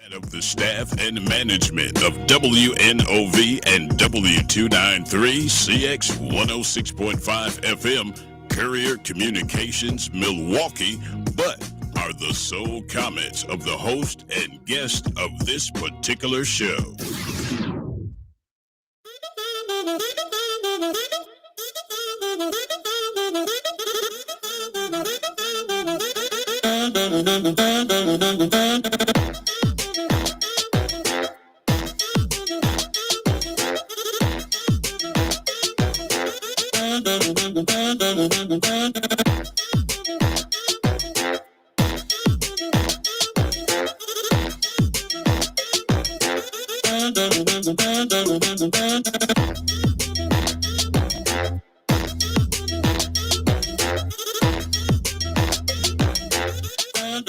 And of the staff and management of WNOV and W293 CX 106.5 FM Courier Communications Milwaukee, but are the sole comments of the host and guest of this particular show.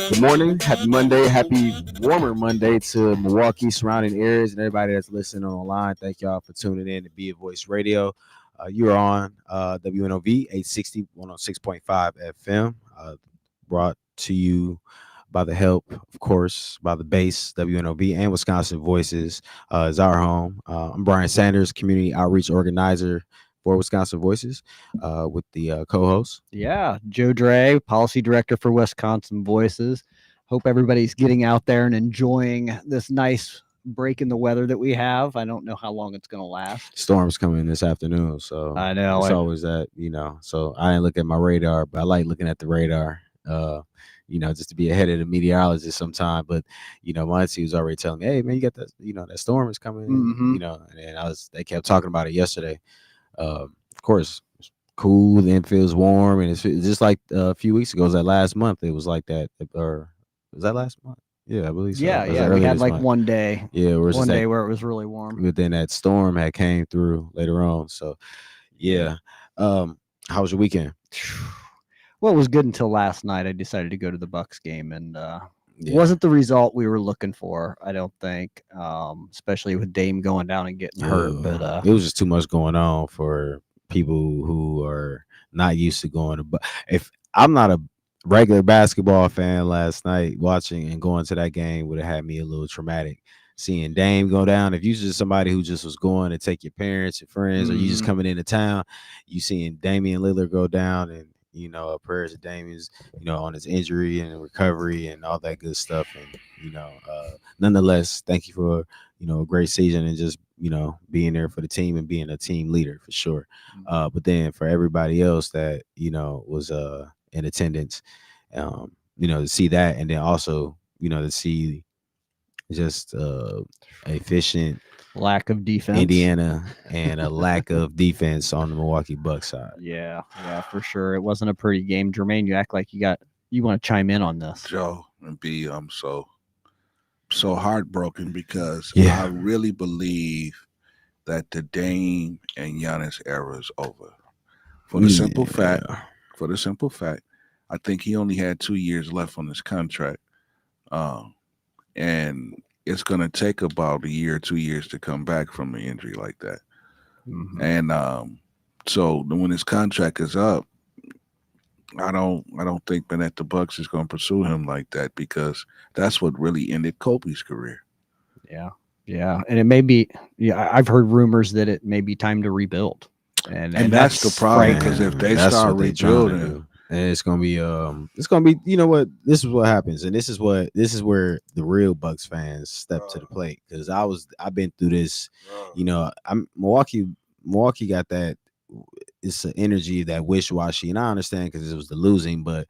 Good morning, happy Monday, happy warmer Monday to Milwaukee, surrounding areas, and everybody that's listening online. Thank y'all for tuning in to Be a Voice Radio. You're on WNOV 860 106.5 FM, brought to you by the help, of course, by the base, WNOV and Wisconsin Voices is our home. I'm Brian Sanders, community outreach organizer for Wisconsin Voices, with the co-host. Yeah, Joe Dray, policy director for Wisconsin Voices. Hope everybody's getting out there and enjoying this nice break in the weather that we have. I don't know how long it's going to last. Storm's coming this afternoon, so I know it's always that, so I didn't look at my radar, but I like looking at the radar, just to be ahead of the meteorologist sometime. But my auntie was already telling me, hey man, you got that, that storm is coming, and they kept talking about it yesterday. Of course, it's cool, then it feels warm, and it's just like a few weeks ago. Was that last month? It was like that, or was that last month? Yeah, I believe so. Yeah. We had like month. One day. Yeah, one day where it was really warm. But then that storm had came through later on. So, yeah. How was your weekend? Well, it was good until last night. I decided to go to the Bucks game, and wasn't the result we were looking for, I don't think, especially with Dame going down and getting hurt. But it was just too much going on for people who are not used to going to. But if I'm not a regular basketball fan, last night watching and going to that game would have had me a little traumatic. Seeing Dame go down. If you're just somebody who just was going to take your parents, your friends, or you just coming into town, you seeing Damian Lillard go down, and prayers to Damian's, on his injury and recovery and all that good stuff. And, nonetheless, thank you for, a great season and just, being there for the team and being a team leader for sure. But then for everybody else that, was in attendance, to see that, and then also, to see just efficient lack of defense Indiana and a lack of defense on the Milwaukee Bucks side. Yeah, for sure. It wasn't a pretty game. Jermaine, you act like you want to chime in on this. Joe and B, I'm so heartbroken because I really believe that the Dame and Giannis era is over. For the simple fact, I think he only had 2 years left on his contract. And it's going to take about a year, 2 years to come back from an injury like that. Mm-hmm. And so when his contract is up, I don't think that the Bucks is going to pursue him like that, because that's what really ended Kobe's career. Yeah, and it may be. Yeah, I've heard rumors that it may be time to rebuild, and that's the problem, because if they start rebuilding. And it's gonna be, you know what? This is what happens, and this is where the real Bucks fans step to the plate. Because I've been through this, I'm Milwaukee got that. It's an energy that wish-washy, and I understand because it was the losing, but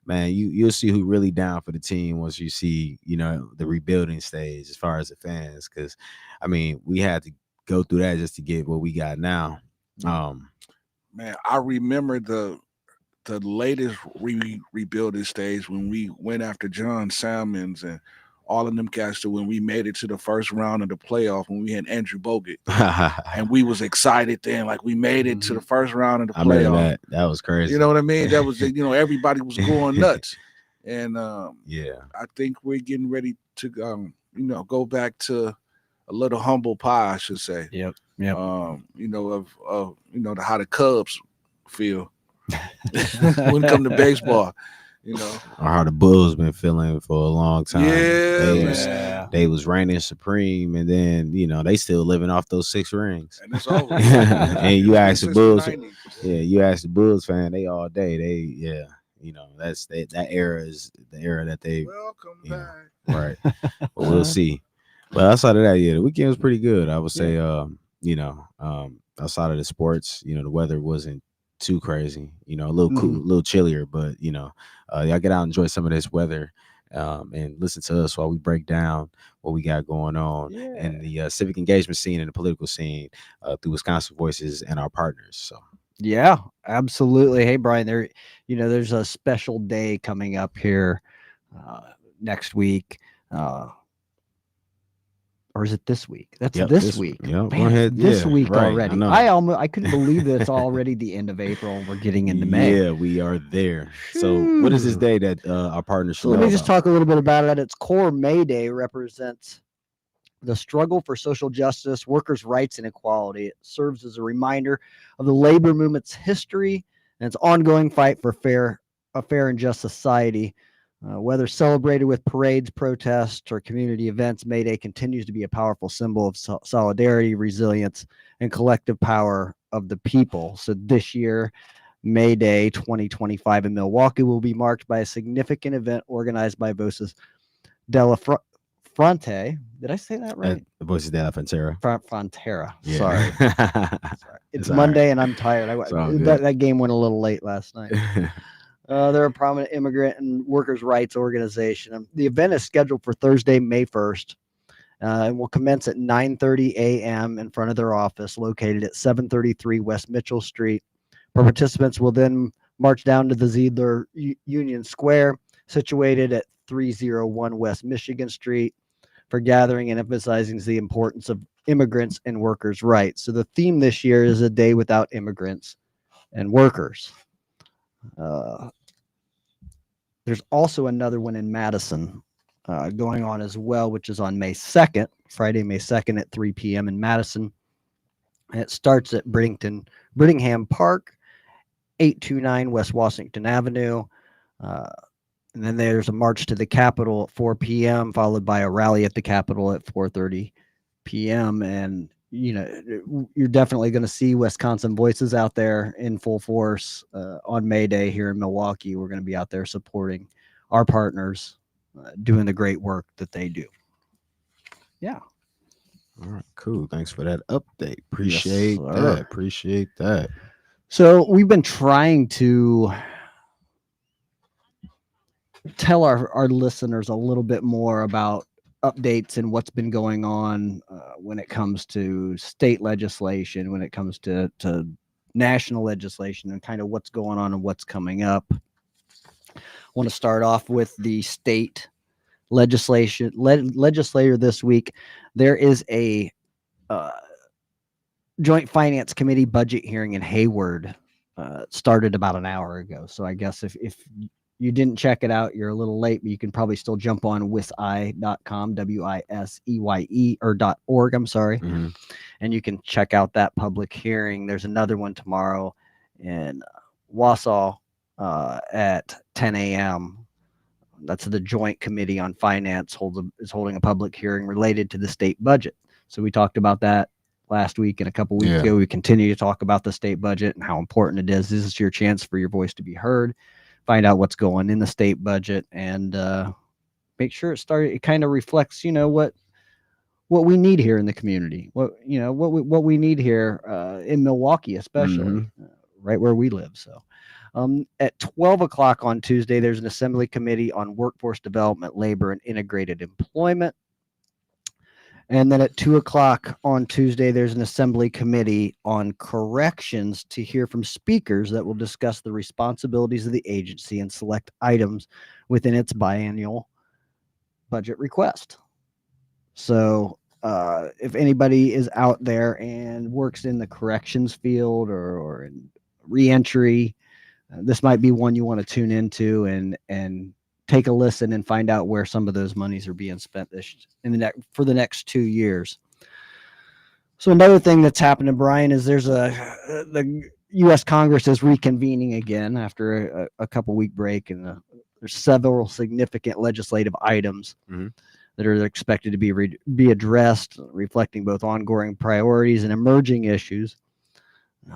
man, you'll see who really down for the team once you see, the rebuilding stage as far as the fans. Because I mean, we had to go through that just to get what we got now. Man, I remember the latest rebuilding stage when we went after John Salmons and all of them cats, when we made it to the first round of the playoff, when we had Andrew Bogut. And we was excited then, like we made it to the first round of the playoff. I remember that was crazy. You know what I mean? That was, everybody was going nuts. And I think we're getting ready to go back to a little humble pie, I should say. Yep. Of how the Cubs feel when it comes to baseball. you know. Or how the Bulls been feeling for a long time. Yeah, They was reigning supreme, and then they still living off those 6 rings. and it's over. And you It's been ask the since Bulls, 90s. you ask the Bulls fan, they all day. That's that era is the era that they Welcome you know, back. right. But we'll see. But outside of that, the weekend was pretty good. I would say, outside of the sports, the weather wasn't too crazy. A little cool, a little chillier, but y'all get out and enjoy some of this weather, and listen to us while we break down what we got going on in the civic engagement scene and the political scene through Wisconsin Voices and our partners. So. Yeah, absolutely. Hey, Brian, there's a special day coming up here next week. Or is it this week? That's this week. Yeah, go ahead. This week right, already. I couldn't believe that it's already the end of April and we're getting into May. Yeah, we are there. So what is this day that our partners should let me just talk a little bit about it. At its core, May Day represents the struggle for social justice, workers' rights, and equality. It serves as a reminder of the labor movement's history and its ongoing fight for a fair and just society. Whether celebrated with parades, protests, or community events, May Day continues to be a powerful symbol of solidarity, resilience, and collective power of the people. So this year, May Day 2025 in Milwaukee will be marked by a significant event organized by Voces della Fronte. Did I say that right? Voices della Frontera. Frontera. Yeah. Sorry. It's Monday and I'm tired. That game went a little late last night. They're a prominent immigrant and workers' rights organization. The event is scheduled for Thursday, May 1st, and will commence at 9:30 a.m. in front of their office located at 733 West Mitchell Street. Participants will then march down to the Zeidler Union Square, situated at 301 West Michigan Street, for gathering and emphasizing the importance of immigrants and workers' rights. So the theme this year is a day without immigrants and workers. There's also another one in Madison going on as well, which is on May 2nd, Friday, May 2nd at 3 p.m. in Madison. And it starts at Brittingham Park, 829 West Washington Avenue. And then there's a march to the Capitol at 4 p.m., followed by a rally at the Capitol at 4:30 p.m. And you're definitely going to see Wisconsin Voices out there in full force on May Day here in Milwaukee. We're going to be out there supporting our partners, doing the great work that they do. Yeah. All right, cool. Thanks for that update. Appreciate that. So we've been trying to tell our listeners a little bit more about updates and what's been going on when it comes to state legislation, when it comes to national legislation, and kind of what's going on and what's coming up. I want to start off with the state legislator this week. There is a Joint Finance Committee budget hearing in Hayward. Started about an hour ago. So I guess if you didn't check it out, you're a little late, but you can probably still jump on wiseye.com, WISEYE, or .org, I'm sorry. Mm-hmm. And you can check out that public hearing. There's another one tomorrow in Wausau at 10 a.m. That's the Joint Committee on Finance is holding a public hearing related to the state budget. So we talked about that last week and a couple weeks ago. We continue to talk about the state budget and how important it is. This is your chance for your voice to be heard. Find out what's going in the state budget and make sure it kind of reflects, what we need here in the community. What we need here in Milwaukee, especially right where we live. So at 12 o'clock on Tuesday, there's an Assembly Committee on Workforce Development, Labor, and Integrated Employment. And then at 2 o'clock on Tuesday, there's an Assembly Committee on Corrections to hear from speakers that will discuss the responsibilities of the agency and select items within its biennial budget request. So if anybody is out there and works in the corrections field or in reentry, this might be one you want to tune into and take a listen and find out where some of those monies are being spent for the next 2 years. So another thing that's happening, Brian, is the U.S. Congress is reconvening again after a couple week break, and There's several significant legislative items Mhm. that are expected to be addressed, reflecting both ongoing priorities and emerging issues.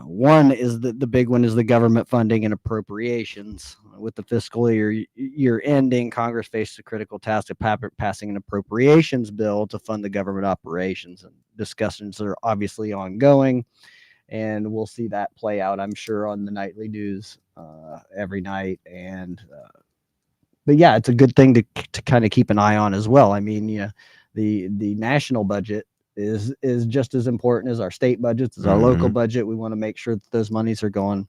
One is the big one is the government funding and appropriations. With the fiscal year ending, Congress faced a critical task of passing an appropriations bill to fund the government operations. And discussions are obviously ongoing, and we'll see that play out, I'm sure, on the nightly news every night. And but yeah, it's a good thing to kind of keep an eye on as well. I mean, the national budget is just as important as our state budgets, as our local budget. We want to make sure that those monies are going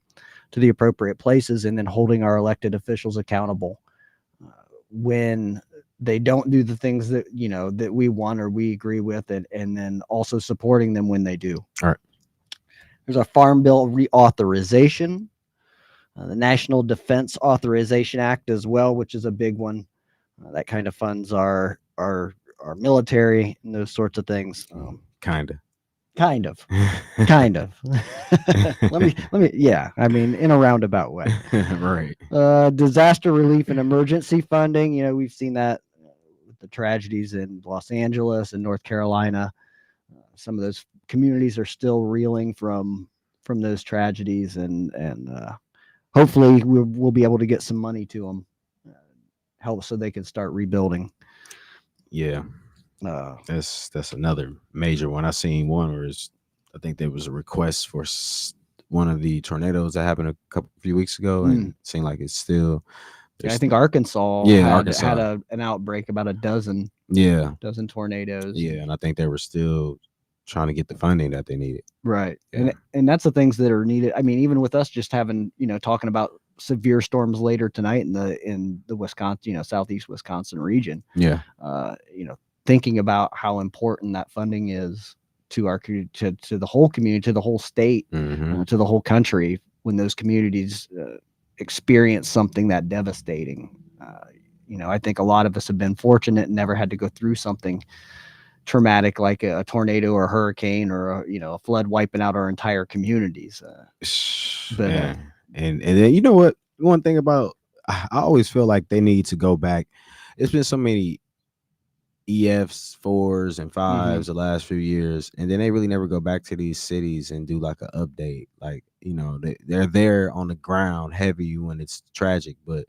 to the appropriate places, and then holding our elected officials accountable when they don't do the things that that we want or we agree with, and then also supporting them when they do. All right. There's a Farm Bill reauthorization, the National Defense Authorization Act as well, which is a big one that kind of funds our military and those sorts of things. Kind of. let me yeah, I mean, in a roundabout way. Right. Disaster relief and emergency funding, we've seen that with the tragedies in Los Angeles and North Carolina. Some of those communities are still reeling from those tragedies, and hopefully we'll be able to get some money to them, help so they can start rebuilding. Yeah. That's another major one. I seen one where I think there was a request for one of the tornadoes that happened a few weeks ago, and it seemed like it's still. I think Arkansas had an outbreak, about a dozen tornadoes. Yeah, and I think they were still trying to get the funding that they needed. Right. Yeah. And that's the things that are needed. I mean, even with us just having, talking about severe storms later tonight in the Wisconsin, southeast Wisconsin region. Yeah. Thinking about how important that funding is to our to the whole community, to the whole state, to the whole country, when those communities experience something that devastating. I think a lot of us have been fortunate and never had to go through something traumatic like a tornado or a hurricane or a flood wiping out our entire communities. But and then you know what? One thing about, I always feel like they need to go back. It's been so many EFs, 4s, and 5s the last few years, and then they really never go back to these cities and do like an update. Like, they're there on the ground heavy when it's tragic, but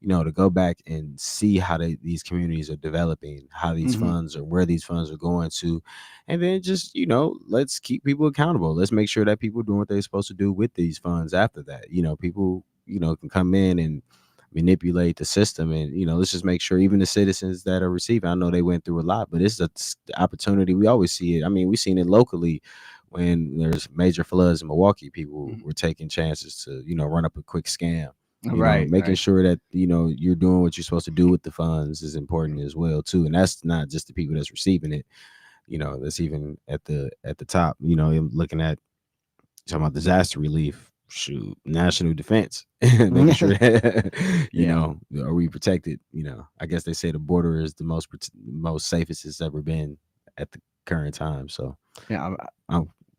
to go back and see how these communities are developing, how these funds or where these funds are going to, and then just let's keep people accountable. Let's make sure that people are doing what they're supposed to do with these funds after that. People can come in and manipulate the system, and let's just make sure even the citizens that are receiving, I know they went through a lot, but it's the opportunity. We always see it. I mean, we've seen it locally when there's major floods in Milwaukee. People were taking chances to run up a quick scam. Making sure that you're doing what you're supposed to do with the funds is important as well too. And that's not just the people that's receiving it, that's even at the top. Looking at, talking about disaster relief, national defense, making sure that are we protected. I guess they say the border is the most safest it's ever been at the current time. So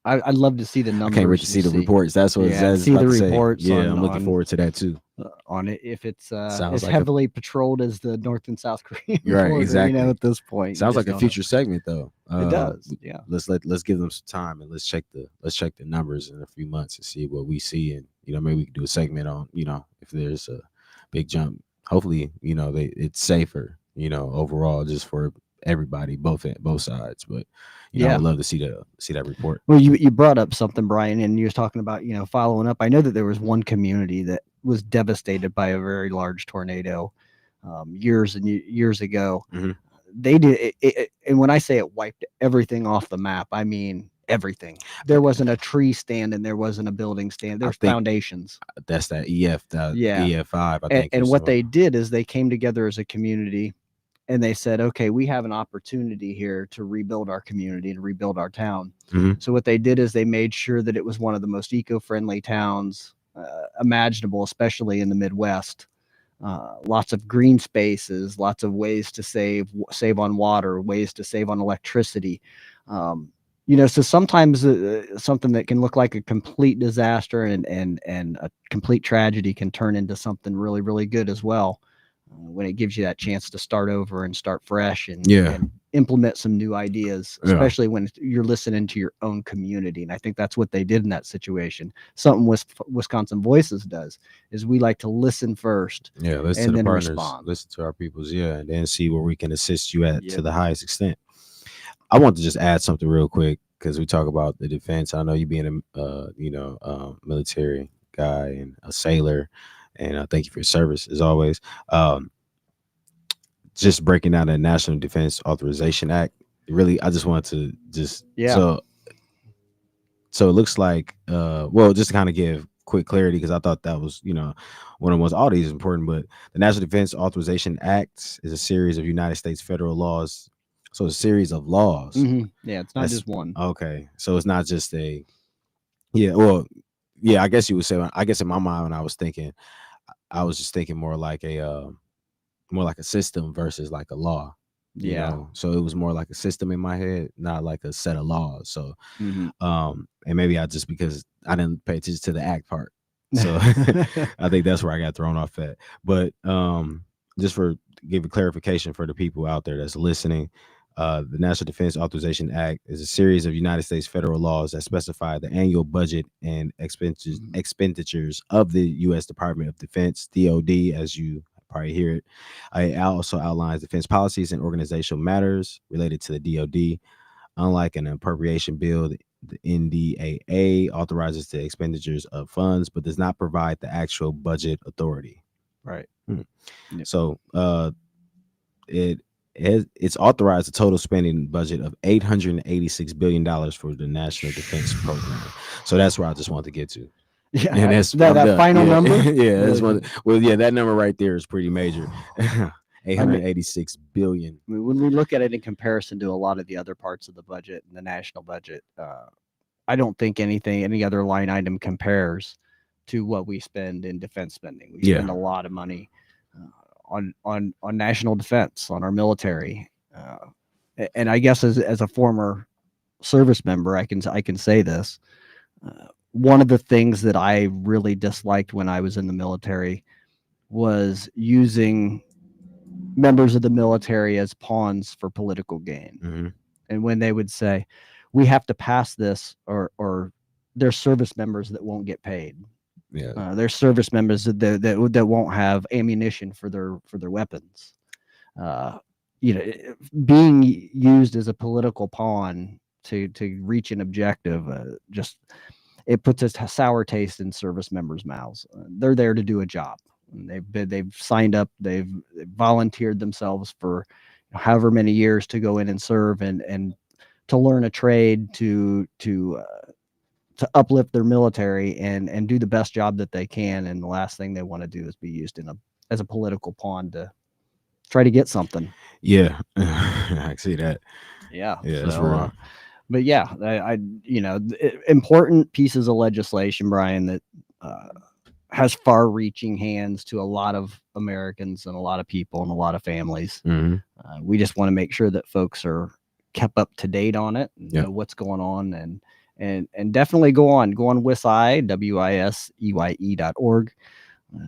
I'd love to see the numbers. I can't wait to see the reports. That's what see the reports. Yeah, I'm looking forward to that too. On it, if it's as heavily patrolled as the North and South Korean border, exactly. At this point, sounds like a future segment though. It does. Yeah. Let's give them some time, and let's check the numbers in a few months and see what we see, and maybe we can do a segment on if there's a big jump. Hopefully, it's safer, overall, just for everybody, both sides. But I'd love to see that report. Well, you brought up something, Brian, and you was talking about following up. I know that there was one community that was devastated by a very large tornado years and years ago. They did it, and when I say it wiped everything off the map, I mean everything. There wasn't a tree stand, and there wasn't a building stand. There's foundations. That's that EF5, I think. And what they did is they came together as a community, and they said, okay, we have an opportunity here to rebuild our community and rebuild our town. So what they did is they made sure that it was one of the most eco-friendly towns imaginable, especially in the Midwest. Lots of green spaces, lots of ways to save on water, ways to save on electricity. So sometimes something that can look like a complete disaster and a complete tragedy can turn into something really, really good as well. when it gives you that chance to start over and start fresh and, Yeah. and implement some new ideas, Yeah. especially when you're listening to your own community. And I think that's what they did in that situation. Something Wisconsin Voices does is we like to listen first. Yeah, listen and to the then partners, respond. listen to our peoples, and then see where we can assist you at Yeah, to the man. highest extent. I want to just add something real quick because we talk about the defense. I know you being a military guy and a sailor, and thank you for your service as always. Just breaking down the National Defense Authorization Act. Really, I just wanted to just Yeah. so it looks like well, just to kind of give quick clarity because I thought that was one of the most all these important, but the National Defense Authorization Act is a series of United States federal laws. So it's a series of laws. Yeah, it's not That's just one. okay. So it's not just a well, yeah, I guess you would say. I guess in my mind when I was thinking, I was just thinking more like a system versus like a law. Yeah. So it was more like a system in my head, not like a set of laws. So Mhm. and maybe I just because I didn't pay attention to the act part. So I think that's where I got thrown off at. But just for give a clarification for the people out there that's listening, the National Defense Authorization Act is a series of United States federal laws that specify the annual budget and expenditures of the U.S. Department of Defense, DoD, as you probably hear it. It also outlines defense policies and organizational matters related to the DoD. Unlike an appropriation bill, the NDAA authorizes the expenditures of funds, but does not provide the actual budget authority. Right. Yep. So it's authorized a total spending budget of $886 billion for the National Defense Program. So that's where I just wanted to get to. Yeah, And that's that final number. Yeah, that's one. Well, yeah, that number right there is pretty major. 886 billion. I mean, when we look at it in comparison to a lot of the other parts of the budget and the national budget, I don't think any other line item compares to what we spend in defense spending. We spend a lot of money on national defense, on our military, and I guess as a former service member, I can say this. One of the things that I really disliked when I was in the military was using members of the military as pawns for political gain. Mm-hmm. And when they would say, we have to pass this, or there's service members that won't get paid. Yeah. There's service members that won't have ammunition for their weapons. Being used as a political pawn to reach an objective, just it puts a sour taste in service members' mouths. They're there to do a job. They've signed up. They've volunteered themselves for however many years to go in and serve and to learn a trade, to uplift their military and do the best job that they can. And the last thing they want to do is be used as a political pawn to try to get something. Yeah, I see that. Yeah, that's real. But yeah, important pieces of legislation, Brian, that has far-reaching hands to a lot of Americans and a lot of people and a lot of families. Mm-hmm. We just want to make sure that folks are kept up to date on it, and know what's going on, and definitely go on WISEY, WISEY.org,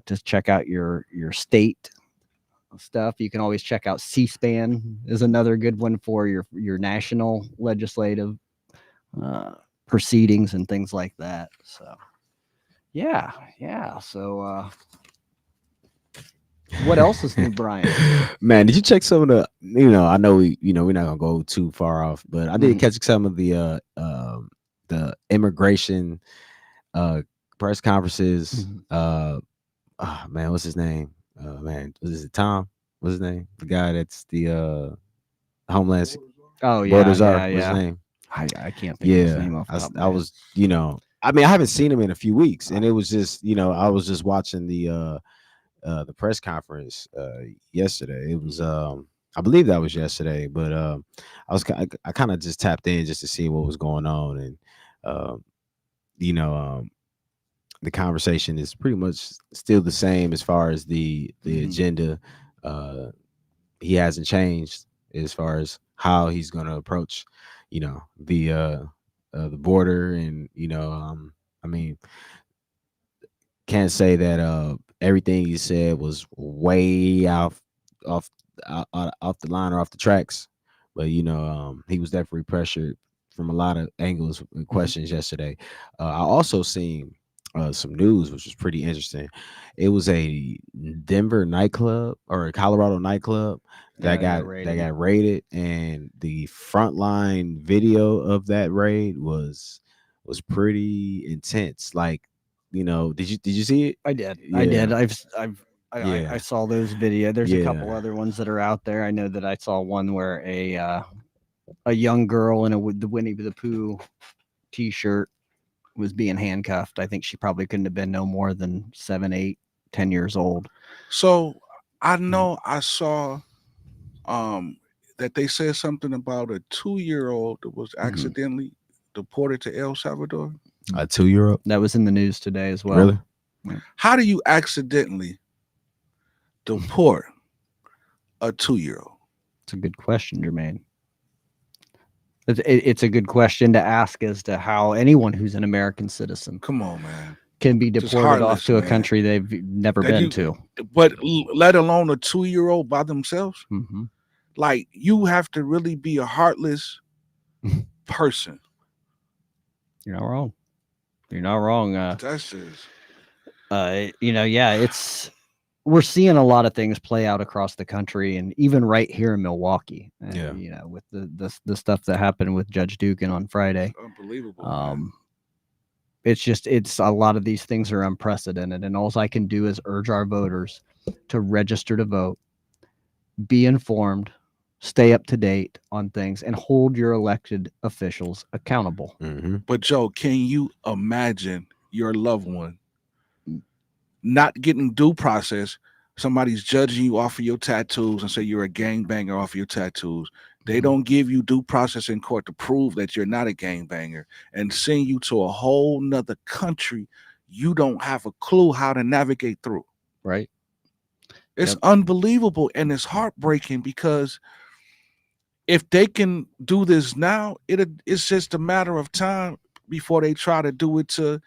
to check out your state stuff. You can always check out C-SPAN is another good one for your national legislative proceedings and things like that. So yeah. So what else is new, Brian? Man, did you check some of the? I know we're not gonna go too far off, but I did catch some of the immigration press conferences. Man, what's his name? Man, was it Tom? What's his name? The guy that's the Homeland. Oh yeah, Borders are. What's his name? I can't think of his name off. I was I mean I haven't seen him in a few weeks, and it was just I was just watching the press conference yesterday. It was I believe that was yesterday, but I kind of just tapped in just to see what was going on, and the conversation is pretty much still the same as far as the agenda. He hasn't changed as far as how he's going to approach the border, and I mean can't say that everything he said was way off off the line or off the tracks, but he was definitely pressured from a lot of angles and questions yesterday. I also seen some news which was pretty interesting. It was a Denver nightclub or a Colorado nightclub that got raided, and the frontline video of that raid was pretty intense. Like, did you see it? I did. Yeah. I did. I Yeah. saw those videos. There's a couple Yeah. other ones that are out there. I know that I saw one where a young girl in the Winnie the Pooh t-shirt was being handcuffed. I think she probably couldn't have been no more than 7, 8, 10 years old. So I know I saw that they said something about a 2-year-old that was accidentally deported to El Salvador. A 2-year-old? That was in the news today as well. Really? Yeah. How do you accidentally deport a 2-year-old? It's a good question, Jermaine. It's a good question to ask as to how anyone who's an American citizen Come on, man, can be deported off to a country they've never been to. But let alone a 2-year-old by themselves. Mm-hmm. Like, you have to really be a heartless person. You're not wrong. You're not wrong. That's just, we're seeing a lot of things play out across the country, and even right here in Milwaukee. With the stuff that happened with Judge Dugan on Friday. Unbelievable. It's a lot of these things are unprecedented, and all I can do is urge our voters to register to vote, be informed, stay up to date on things, and hold your elected officials accountable. Mm-hmm. But Joe, can you imagine your loved one not getting due process? Somebody's judging you off of your tattoos and say you're a gangbanger off of your tattoos. They don't give you due process in court to prove that you're not a gangbanger, and send you to a whole nother country you don't have a clue how to navigate through. Right. It's unbelievable, and it's heartbreaking, because if they can do this now, it's just a matter of time before they try to do it to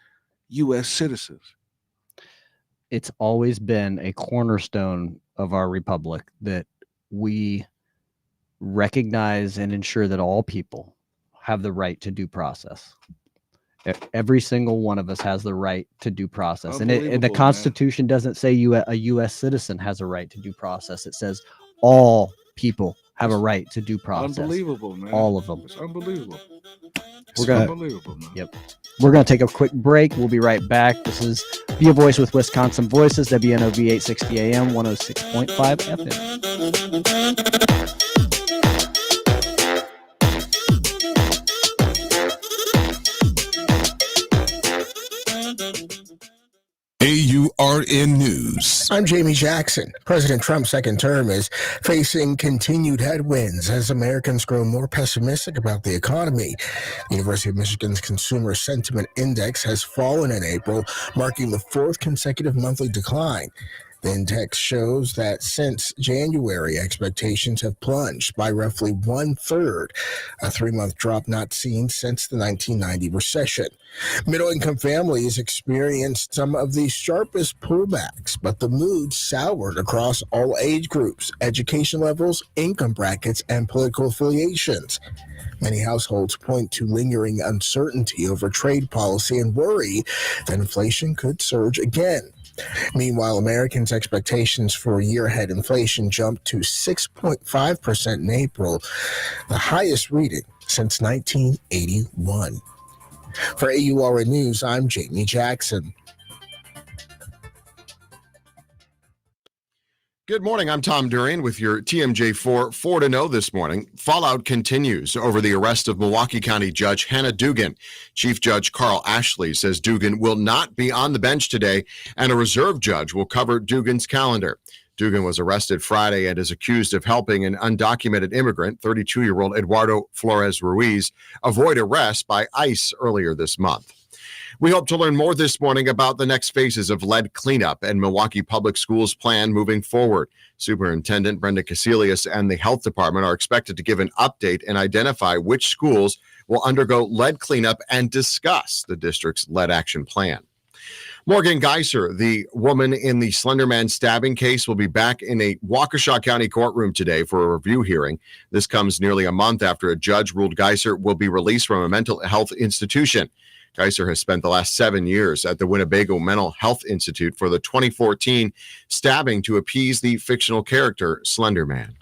U.S. citizens. It's always been a cornerstone of our republic that we recognize and ensure that all people have the right to due process. Every single one of us has the right to due process. And the Constitution doesn't say a U.S. citizen has a right to due process. It says all people have a right to due process. Unbelievable, man. All of them. It's unbelievable. Unbelievable, man. Yep. We're going to take a quick break. We'll be right back. This is Be a Voice with Wisconsin Voices, WNOV 860 AM, 106.5 FM. AURN News. I'm Jamie Jackson. President Trump's second term is facing continued headwinds as Americans grow more pessimistic about the economy. The University of Michigan's Consumer Sentiment Index has fallen in April, marking the fourth consecutive monthly decline. The index shows that since January, expectations have plunged by roughly 1/3, a 3-month drop not seen since the 1990 recession. Middle-income families experienced some of the sharpest pullbacks, but the mood soured across all age groups, education levels, income brackets, and political affiliations. Many households point to lingering uncertainty over trade policy and worry that inflation could surge again. Meanwhile, Americans' expectations for year-ahead inflation jumped to 6.5% in April, the highest reading since 1981. For AURN News, I'm Jamie Jackson. Good morning. I'm Tom Durian with your TMJ4 4 to know this morning. Fallout continues over the arrest of Milwaukee County Judge Hannah Dugan. Chief Judge Carl Ashley says Dugan will not be on the bench today, and a reserve judge will cover Dugan's calendar. Dugan was arrested Friday and is accused of helping an undocumented immigrant, 32-year-old Eduardo Flores Ruiz, avoid arrest by ICE earlier this month. We hope to learn more this morning about the next phases of lead cleanup and Milwaukee Public Schools plan moving forward. Superintendent Brenda Casilius and the health department are expected to give an update and identify which schools will undergo lead cleanup and discuss the district's lead action plan. Morgan Geiser, the woman in the Slender Man stabbing case, will be back in a Waukesha County courtroom today for a review hearing. This comes nearly a month after a judge ruled Geiser will be released from a mental health institution. Geiser has spent the last 7 years at the Winnebago Mental Health Institute for the 2014 stabbing to appease the fictional character Slender Man.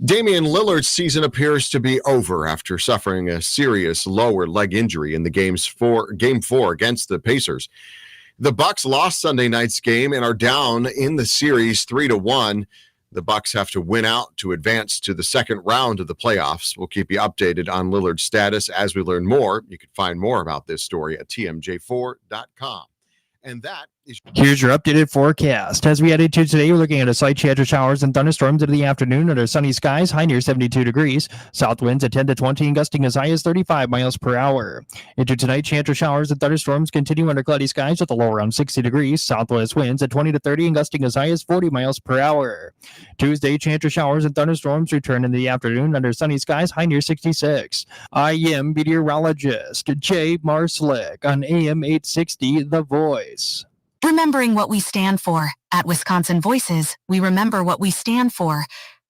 Damian Lillard's season appears to be over after suffering a serious lower leg injury in the Game 4 against the Pacers. The Bucks lost Sunday night's game and are down in the series 3-1. The Bucks have to win out to advance to the second round of the playoffs. We'll keep you updated on Lillard's status as we learn more. You can find more about this story at tmj4.com. And that is... Here's your updated forecast. As we head into today, we're looking at a slight chance of showers and thunderstorms into the afternoon under sunny skies, high near 72 degrees. South winds at 10 to 20 and gusting as high as 35 miles per hour. Into tonight, chance of showers and thunderstorms continue under cloudy skies with a low around 60 degrees. Southwest winds at 20 to 30 and gusting as high as 40 miles per hour. Tuesday, chance of showers and thunderstorms return in the afternoon under sunny skies, high near 66. I am meteorologist Jay Marslick on AM 860 The Voice. Remembering what we stand for. At Wisconsin Voices, we remember what we stand for.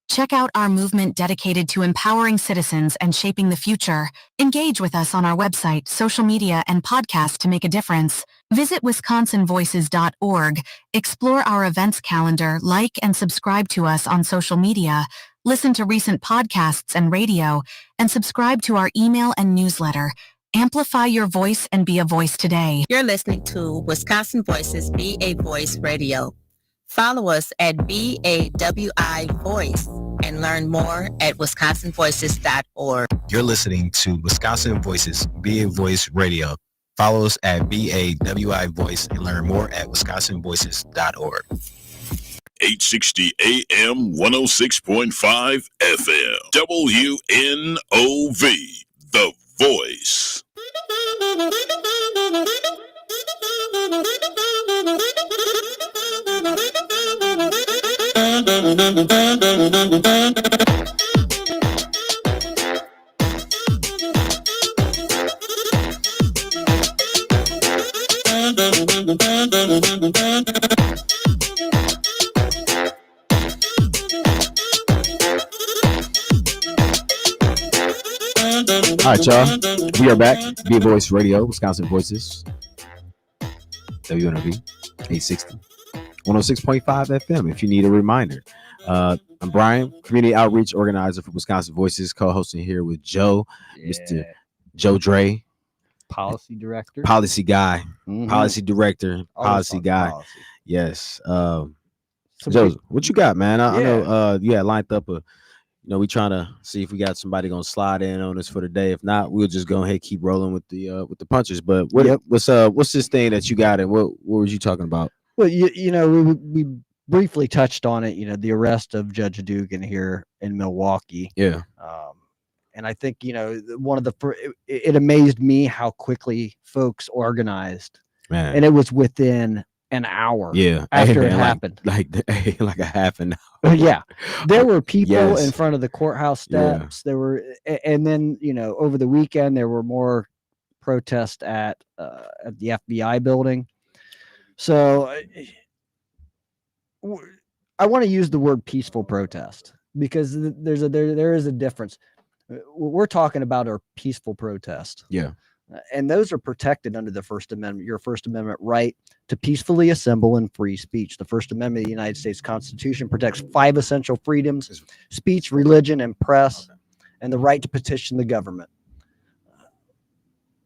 Check out our movement dedicated to empowering citizens and shaping the future. Engage with us on our website, social media, and podcast to make a difference. Visit wisconsinvoices.org. Explore our events calendar, like and subscribe to us on social media. Listen to recent podcasts and radio, and subscribe to our email and newsletter. Amplify your voice and be a voice today. You're listening to Wisconsin Voices Be a Voice Radio. Follow us at BAWI Voice and learn more at wisconsinvoices.org. You're listening to Wisconsin Voices Be a Voice Radio. Follow us at BAWI Voice and learn more at wisconsinvoices.org. 860 AM, 106.5 FM. WNOV, The Voice. All right, y'all. We are back. Be a Voice Radio, Wisconsin Voices. WNOV 860. 106.5 FM. If you need a reminder. I'm Brian, community outreach organizer for Wisconsin Voices, co-hosting here with Joe, Mr. Joe Dray. Policy director. Policy guy. Mhm. Policy director. Always Policy on guy. policy. Yes. So Joe, what you got, man? I Yeah. know you had lined up we trying to see if we got somebody gonna slide in on us for the day. If not, we'll just go ahead and keep rolling with the punches. But what's this thing that you got, and what was you talking about? Well, we briefly touched on it. The arrest of Judge Dugan here in Milwaukee. Yeah. And I think one of the it amazed me how quickly folks organized, Man. and it was within an hour. Yeah. After Hey, it man, happened. like a half an hour. Yeah, there were people Yes. in front of the courthouse Yeah. steps. There were, and then over the weekend there were more protests at the FBI building. So I want to use the word peaceful protest because there is a difference. What we're talking about are peaceful protest. Yeah. And those are protected under the First Amendment, your First Amendment right to peacefully assemble and free speech. The First Amendment of the United States Constitution protects 5 essential freedoms: speech, religion, and press, and the right to petition the government.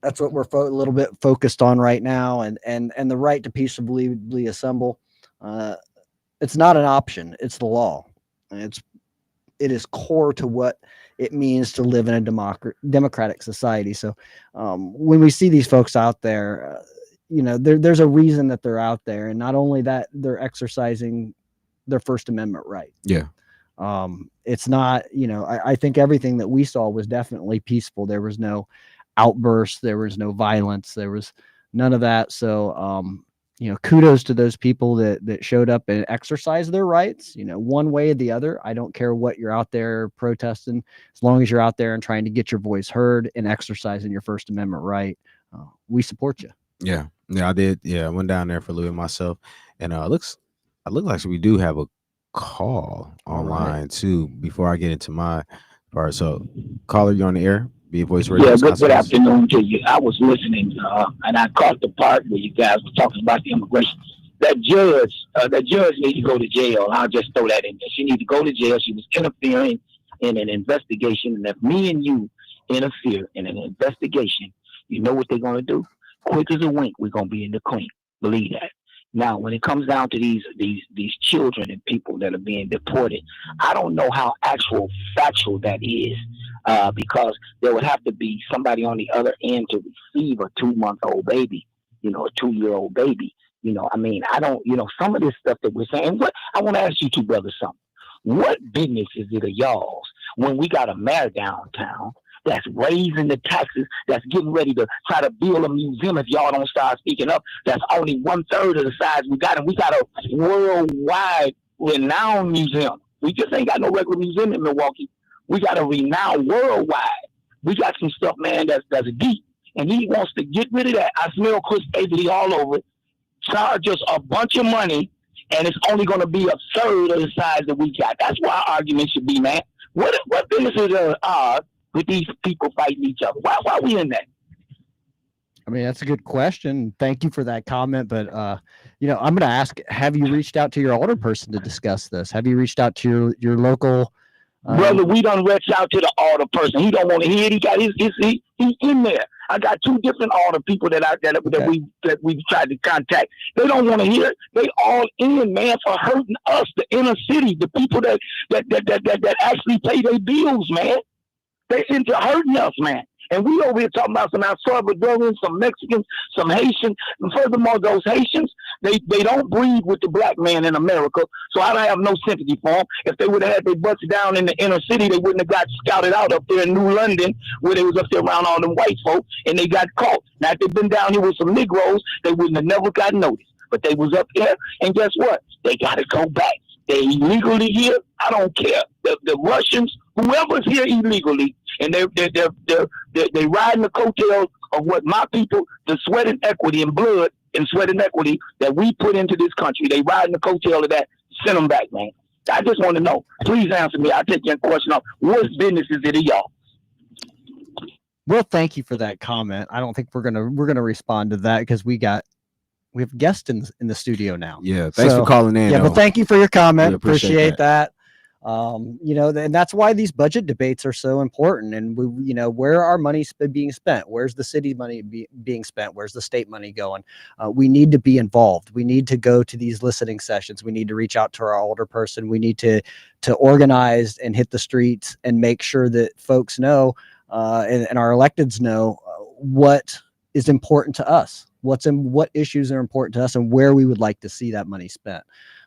That's what we're a little bit focused on right now, and the right to peaceably assemble. It's not an option; it's the law. It is core to what it means to live in a democratic society. So when we see these folks out there, there's a reason that they're out there, and not only that, they're exercising their First Amendment right. Yeah. It's not, I think everything that we saw was definitely peaceful. There was no outbursts, there was no violence, there was none of that. So kudos to those people that showed up and exercised their rights, one way or the other. I don't care what you're out there protesting, as long as you're out there and trying to get your voice heard and exercising your First Amendment right. We support you. Yeah. Yeah, I did. Yeah, I went down there for a little bit myself, and it looks like we do have a call All right. online too. Before I get into my part, so caller, you on the air? Be a voice radio. Yeah, Wisconsin good Voices. afternoon to you. I was listening, and I caught the part where you guys were talking about the immigration. That judge needs to go to jail. I'll just throw that in there. She needs to go to jail. She was interfering in an investigation, and if me and you interfere in an investigation, you know what they're going to do? Quick as a wink, we're going to be in the clink. Believe that. Now, when it comes down to these children and people that are being deported, I don't know how factual that is. Because there would have to be somebody on the other end to receive a 2-month-old baby, a 2-year-old baby. I mean, I don't, some of this stuff that we're saying. What I want to ask you two brothers something. What business is it of y'all's when we got a mayor downtown that's raising the taxes, that's getting ready to try to build a museum if y'all don't start speaking up, that's only 1/3 of the size we got, and we got a worldwide renowned museum. We just ain't got no regular museum in Milwaukee. We got a renowned worldwide. We got some stuff, man, that's deep. And he wants to get rid of that. I smell Chris Avery all over it. Charge us a bunch of money, and it's only going to be 1/3 of the size that we got. That's why our argument should be, man. What businesses are with these people fighting each other? Why are we in that? I mean, that's a good question. Thank you for that comment. But, I'm going to ask, have you reached out to your older person to discuss this? Have you reached out to your local... Brother, we done reached out to the order person. He don't want to hear it. He got he's in there. I got 2 different order people that we tried to contact. They don't want to hear it. They all in, man, for hurting us, the inner city, the people that actually pay their bills, man. They into hurting us, man. And we over here talking about some El Salvadorians, some Mexicans, some Haitians. And furthermore, those Haitians, they don't breed with the black man in America. So I don't have no sympathy for them. If they would have had their butts down in the inner city, they wouldn't have got scouted out up there in New London, where they was up there around all them white folk, and they got caught. Now, if they'd been down here with some Negroes, they wouldn't have never got noticed. But they was up there, and guess what? They got to go back. They illegally here. I don't care. The Russians, whoever's here illegally, and they're riding the coattails of what my people, the sweat and equity and blood and sweat and equity that we put into this country. They riding the coattail of that. Send them back, man. I just want to know. Please answer me. I'll take your question off. What business is it of y'all? Well, thank you for that comment. I don't think we're gonna respond to that because we have guests in the studio now. Yeah, thanks for calling in. Yeah, but thank you for your comment. Appreciate that. And that's why these budget debates are so important. And where our money's being spent, where's the city money being spent, where's the state money going? We need to be involved. We need to go to these listening sessions. We need to reach out to our older person. We need to organize and hit the streets and make sure that folks know and our electeds know what is important to us. What issues are important to us and where we would like to see that money spent.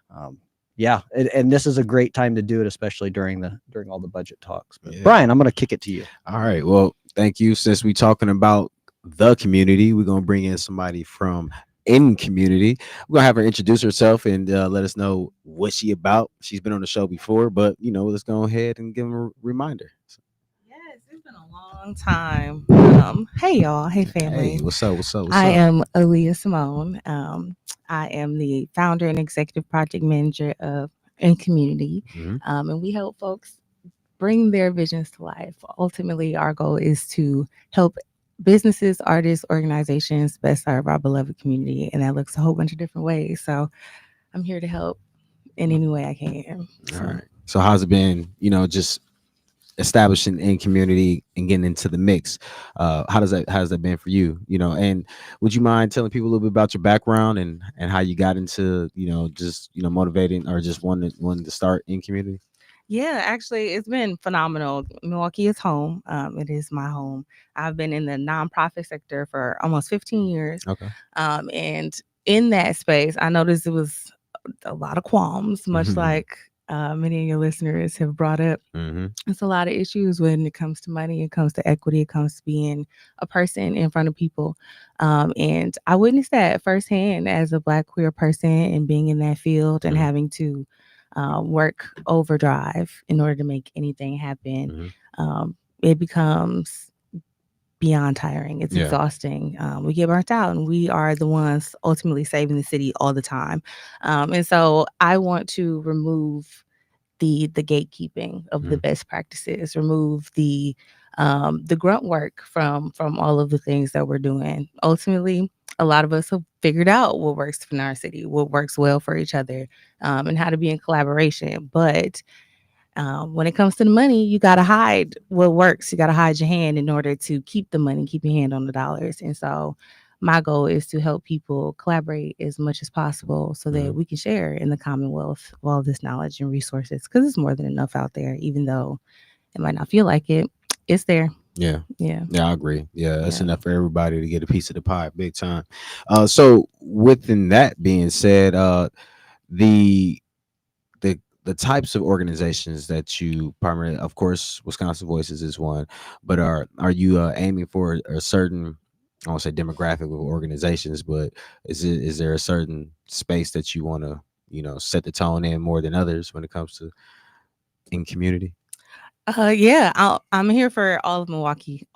And this is a great time to do it, especially during all the budget talks. But Brian, I'm going to kick it to you. All right. Well, thank you. Since we're talking about the community, we're going to bring in somebody from in community. We're going to have her introduce herself and let us know what she about. She's been on the show before, but let's go ahead and give her a reminder. Yes, it's been a long time. Hey y'all. Hey family. Hey, what's up? I am Aaliyah Simone. I am the founder and executive project manager of In Community. Mm-hmm. And we help folks bring their visions to life. Ultimately, our goal is to help businesses, artists, organizations best serve our beloved community. And that looks a whole bunch of different ways. So I'm here to help in any way I can. All right. So how's it been, just establishing In Community and getting into the mix? How's that been for you? And would you mind telling people a little bit about your background and how you got into, motivating or just wanting to start In Community? Yeah, actually, it's been phenomenal. Milwaukee is home. It is my home. I've been in the nonprofit sector for almost 15 years. Okay. And in that space, I noticed it was a lot of qualms, much like many of your listeners have brought up. It's a lot of issues when it comes to money, it comes to equity, it comes to being a person in front of people. And I witnessed that firsthand as a Black queer person and being in that field and having to work overdrive in order to make anything happen. It becomes beyond tiring. It's exhausting. We get burnt out, and we are the ones ultimately saving the city all the time. And so I want to remove the gatekeeping of the best practices, remove the grunt work from all of the things that we're doing. Ultimately, a lot of us have figured out what works in our city, what works well for each other, and how to be in collaboration. But when it comes to the money, you got to hide what works. You got to hide your hand in order to keep the money, keep your hand on the dollars. And so my goal is to help people collaborate as much as possible so that we can share in the commonwealth all this knowledge and resources, because it's more than enough out there, even though it might not feel like it. It's there. Yeah, I agree. Yeah, that's Yeah. enough for everybody to get a piece of the pie, big time. So within that being said, the the types of organizations that you primarily, of course, Wisconsin Voices is one, but are you aiming for a certain, I won't say demographic of organizations, but is there a certain space that you want to, set the tone in more than others when it comes to in community? I'm here for all of Milwaukee,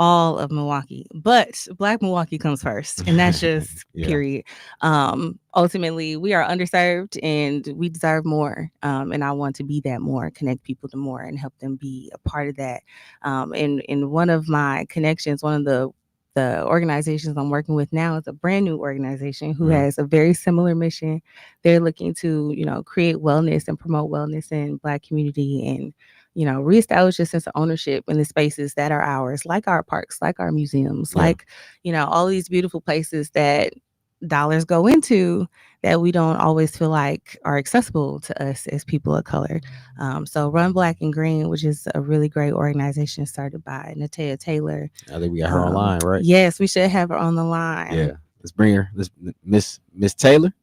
but Black Milwaukee comes first, and that's just period. Ultimately, we are underserved and we deserve more. And I want to be that more, connect people to more, and help them be a part of that. And one of my connections, one of the organizations I'm working with now is a brand new organization who has a very similar mission. They're looking to, create wellness and promote wellness in Black community and reestablish a sense of ownership in the spaces that are ours, like our parks, like our museums, like, all these beautiful places that dollars go into that we don't always feel like are accessible to us as people of color. So Run Black and Green, which is a really great organization started by Natea Taylor. I think we got her online, right? Yes, we should have her on the line. Yeah, let's bring her. Miss Taylor.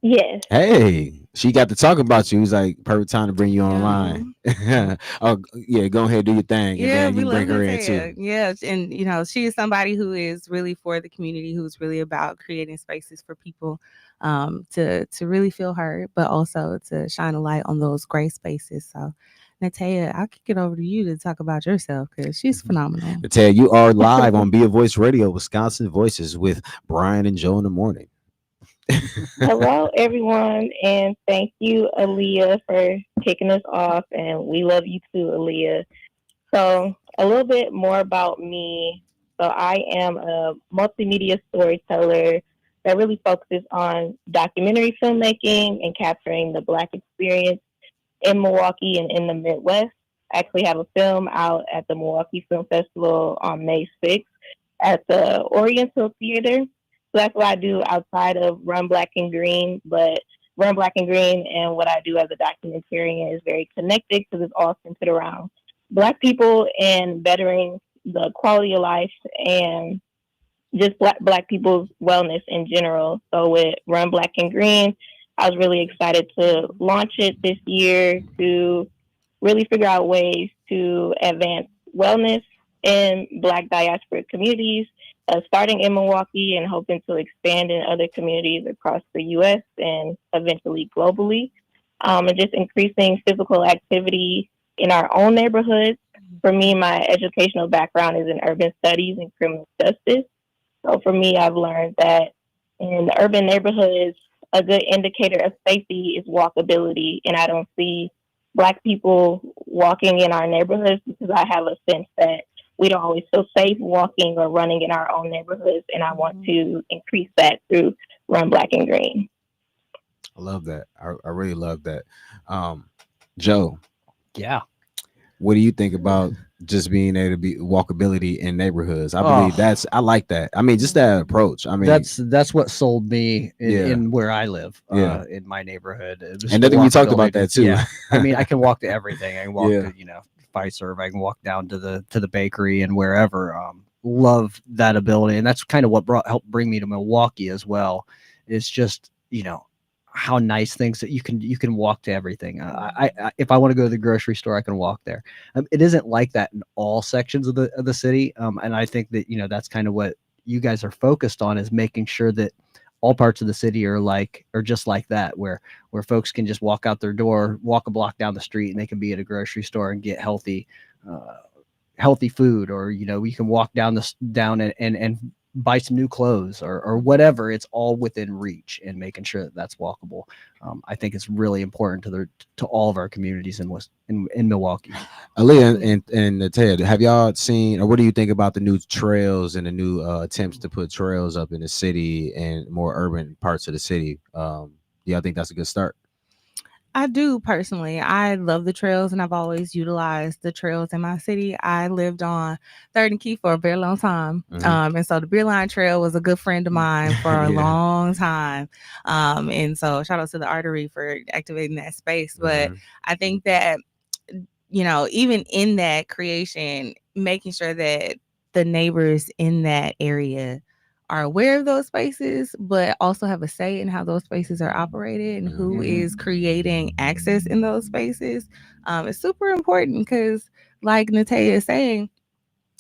Yes. Hey, she got to talk about you. It was like perfect time to bring you online. Oh yeah, go ahead, do your thing, and then you can bring her in too. Yes, and she is somebody who is really for the community, who's really about creating spaces for people to really feel heard, but also to shine a light on those gray spaces. So, Natea, I'll kick it over to you to talk about yourself because she's phenomenal. Natea, you are live on Be a Voice Radio, Wisconsin Voices with Brian and Joe in the morning. Hello, everyone, and thank you, Aaliyah, for kicking us off. And we love you too, Aaliyah. So, a little bit more about me. So, I am a multimedia storyteller that really focuses on documentary filmmaking and capturing the Black experience in Milwaukee and in the Midwest. I actually have a film out at the Milwaukee Film Festival on May 6th at the Oriental Theater. So that's what I do outside of Run Black and Green. But Run Black and Green and what I do as a documentarian is very connected because it's all centered around Black people and bettering the quality of life and just Black people's wellness in general. So with Run Black and Green, I was really excited to launch it this year to really figure out ways to advance wellness in Black diaspora communities, starting in Milwaukee and hoping to expand in other communities across the U.S. and eventually globally, and just increasing physical activity in our own neighborhoods. For me, my educational background is in urban studies and criminal justice. So for me, I've learned that in urban neighborhoods, a good indicator of safety is walkability, and I don't see Black people walking in our neighborhoods because I have a sense that we don't always feel safe walking or running in our own neighborhoods, and I want to increase that through Run Black and Green. I love that. I really love that. Joe. Yeah. What do you think about just being able to be walkability in neighborhoods? I believe I like that. I mean, just that approach. I mean, that's what sold me in where I live, in my neighborhood. And I think we talked about that too. Yeah. I mean, I can walk to everything. I can walk to, Fiserv. I can walk down to the bakery and wherever. Love that ability. And that's kind of what helped bring me to Milwaukee as well. It's just, how nice things that you can walk to everything. I if I want to go to the grocery store, I can walk there. It isn't like that in all sections of the city. And I think that, that's kind of what you guys are focused on, is making sure that all parts of the city are just like that, where folks can just walk out their door, walk a block down the street, and they can be at a grocery store and get healthy healthy food, or we can walk down and buy some new clothes, or whatever. It's all within reach, and making sure that that's walkable. I think it's really important to all of our communities in Milwaukee. Aaliyah and Ted, have y'all seen, or what do you think about the new trails and the new attempts to put trails up in the city and more urban parts of the city? Do y'all think that's a good start? I do personally. I love the trails, and I've always utilized the trails in my city. I lived on 3rd and Key for a very long time. And so the Beer Line Trail was a good friend of mine for a long time. And so shout out to the Artery for activating that space. But I think that, even in that creation, making sure that the neighbors in that area are aware of those spaces, but also have a say in how those spaces are operated and who is creating access in those spaces. It's super important because, like Natea is saying,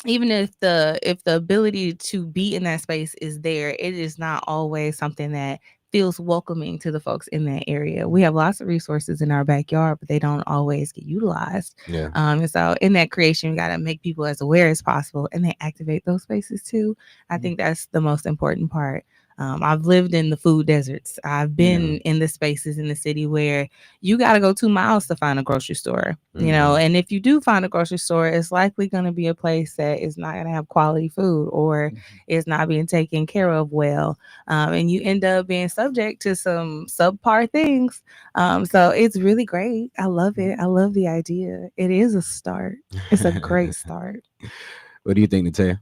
even if the ability to be in that space is there, it is not always something that feels welcoming to the folks in that area. We have lots of resources in our backyard, but they don't always get utilized. And so in that creation, we got to make people as aware as possible, and they activate those spaces too. I think that's the most important part. I've lived in the food deserts. I've been in the spaces in the city where you got to go 2 miles to find a grocery store, and if you do find a grocery store, it's likely going to be a place that is not going to have quality food, or is not being taken care of well. And you end up being subject to some subpar things. So it's really great. I love it. I love the idea. It is a start. It's a great start. What do you think, Natea?